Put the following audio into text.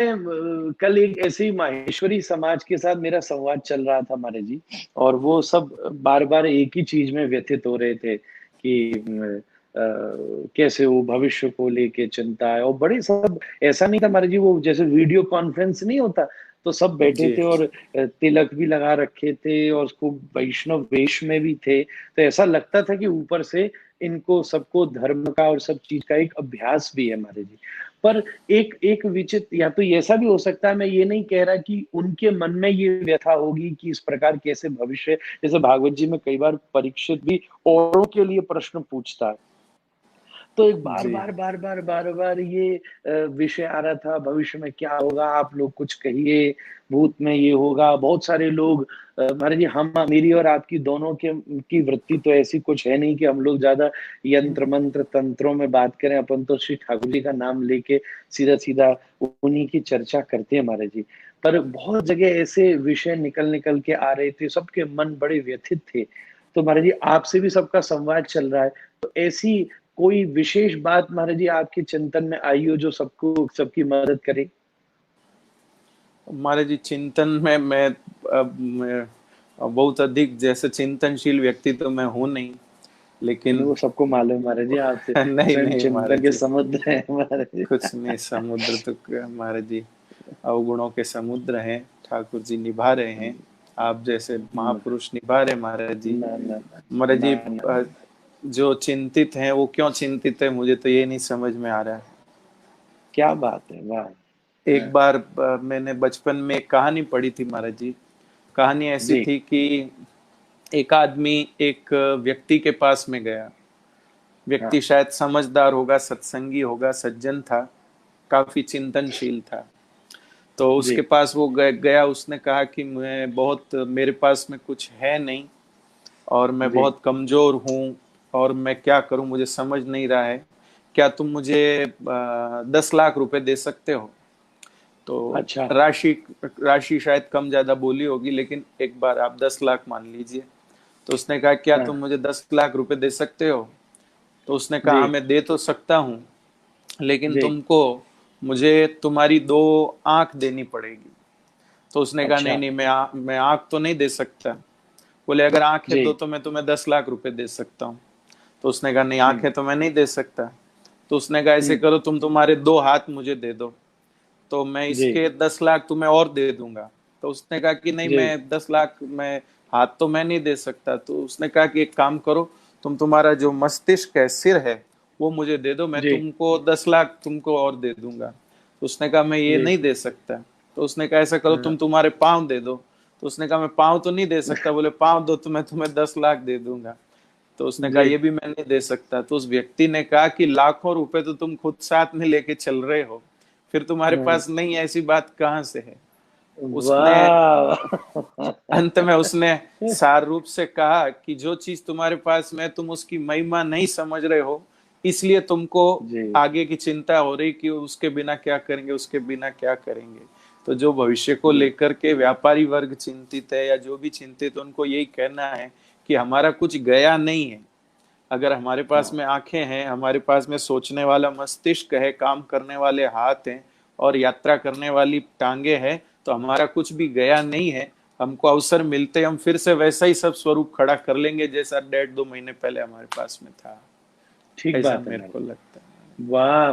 कल एक ऐसे ही माहेश्वरी समाज के साथ मेरा संवाद चल रहा था महाराज जी, और वो सब बार बार एक ही चीज में व्यथित हो रहे थे कि कैसे वो भविष्य को लेके चिंता है, और बड़े सब, ऐसा नहीं था महाराज जी, वो जैसे वीडियो कॉन्फ्रेंस नहीं होता, तो सब बैठे जी थे और तिलक भी लगा रखे थे और उसको वैष्णव वेश में भी थे, तो ऐसा लगता था कि ऊपर से इनको सबको धर्म का और सब चीज का एक अभ्यास भी है महाराज जी। पर एक एक विचित्र, या तो ऐसा भी हो सकता है, मैं ये नहीं कह रहा कि उनके मन में ये व्यथा होगी कि इस प्रकार कैसे भविष्य, जैसे भागवत जी में कई बार परीक्षित भी औरों के लिए प्रश्न पूछता है, तो एक बार जी बार बार बार बार बार ये विषय आ रहा था, भविष्य में क्या होगा, आप लोग कुछ कहिए, भूत में ये होगा, बहुत सारे लोग, महाराज जी हम, मेरी और आपकी दोनों के की वृत्ति तो ऐसी कुछ है नहीं कि हम लोग ज्यादा यंत्र मंत्र तंत्रों में बात करें, अपन तो श्री ठाकुर जी का नाम लेके सीधा सीधा उन्हीं की चर्चा करते हैं महाराज जी। पर बहुत जगह ऐसे विषय निकल निकल के आ रहे थे, सबके मन बड़े व्यथित थे, तो महाराज जी आपसे भी सबका संवाद चल रहा है, तो ऐसी कोई विशेष बात महाराज जी आपके चिंतन में आई हो जो सबको, सबकी मदद करे? महाराज जी, चिंतन में मैं बहुत अधिक जैसे चिंतनशील व्यक्ति तो मैं हूं नहीं, नहीं, लेकिन वो सबको मालूम है महाराज जी, आपसे नहीं स्वयं नहीं चिंतन महाराज के जी, समुद्र है महाराज जी। कुछ नहीं, समुद्र तो महाराज जी अवगुणों के समुद्र हैं, ठाकुर जी निभा रहे हैं, आप जैसे महापुरुष निभा रहे महाराज जी। ना ना महाराज ना जी, ना अ, ना। जो चिंतित हैं वो क्यों चिंतित है, मुझे तो ये नहीं समझ में आ रहा है। क्या बात है, वाह। एक हाँ, बार मैंने बचपन में एक कहानी पढ़ी थी महाराज जी। कहानी ऐसी जी थी कि एक आदमी एक व्यक्ति के पास में गया। व्यक्ति हाँ शायद समझदार होगा, सत्संगी होगा, सज्जन था, काफी चिंतनशील था। तो उसके जी पास वो गया, उसने कहा कि मैं बहुत, मेरे पास में कुछ है नहीं और मैं जी। बहुत कमजोर हूँ और मैं क्या करूँ, मुझे समझ नहीं रहा है, क्या तुम मुझे 10 लाख रुपए दे सकते हो? तो अच्छा। राशि राशि शायद कम ज्यादा बोली होगी, लेकिन एक बार आप 10 लाख मान लीजिए। तो उसने कहा क्या तुम हाँ मुझे 10 लाख रुपए दे सकते हो? तो उसने कहा जी हाँ मैं दे तो सकता हूँ, लेकिन जी। तुमको मुझे तुम्हारी 2 आंख देनी पड़ेगी। तो उसने कहा नहीं अच्छा। नहीं, मैं आंख तो नहीं दे सकता। बोले अगर आंख है जी। दो तो मैं तुम्हें 10 लाख रुपए दे सकता हूँ। तो उसने कहा नहीं, आंख हम्म है तो मैं नहीं दे सकता। तो उसने कहा ऐसे हम्म। करो, तुम तुम्हारे 2 हाथ मुझे दे दो, तो मैं जी इसके 10 लाख तुम्हें और दे दूंगा। तो उसने कहा कि नहीं, जी मैं 10 लाख मैं हाथ तो मैं नहीं दे सकता। तो उसने कहा कि एक काम करो, तुम तुम्हारा जो मस्तिष्क है, सिर है, वो मुझे दे दो, मैं जी तुमको 10 लाख तुमको और दे दूंगा। तो उसने कहा मैं ये जी। नहीं दे सकता। तो उसने कहा ऐसा करो, हाँ। तुम तुम्हारे पाँव दे दो। तो उसने कहा मैं पाँव तो नहीं दे सकता। बोले पाँव दो तो मैं तुम्हें 10 लाख दे दूंगा। तो उसने कहा जी ये भी मैं नहीं दे सकता। तो उस व्यक्ति ने कहा कि लाखों रुपए तो तुम खुद साथ में लेके चल रहे हो, फिर तुम्हारे हाँ। पास नहीं है, ऐसी बात कहाँ से है? उसने वाह। अंत में उसने सार रूप से कहा कि जो चीज तुम्हारे पास में है, तुम उसकी महिमा नहीं समझ रहे हो, इसलिए तुमको जी आगे की चिंता हो रही कि उसके बिना क्या करेंगे, उसके बिना क्या करेंगे। तो जो भविष्य को जी। लेकर के व्यापारी वर्ग चिंतित है या जो भी चिंतित, उनको यही कहना है कि हमारा कुछ गया नहीं है। अगर हमारे पास हाँ में आंखें हैं, हमारे पास में सोचने वाला मस्तिष्क है, काम करने वाले हाथ हैं और यात्रा करने वाली टांगे हैं, तो हमारा कुछ भी गया नहीं है। हमको अवसर मिलते हम फिर से वैसा ही सब स्वरूप खड़ा कर लेंगे जैसा 1.5-2 महीने पहले हमारे पास में था। ठीक ऐसा बात है मेरे को मैडम। लगता है। वाह।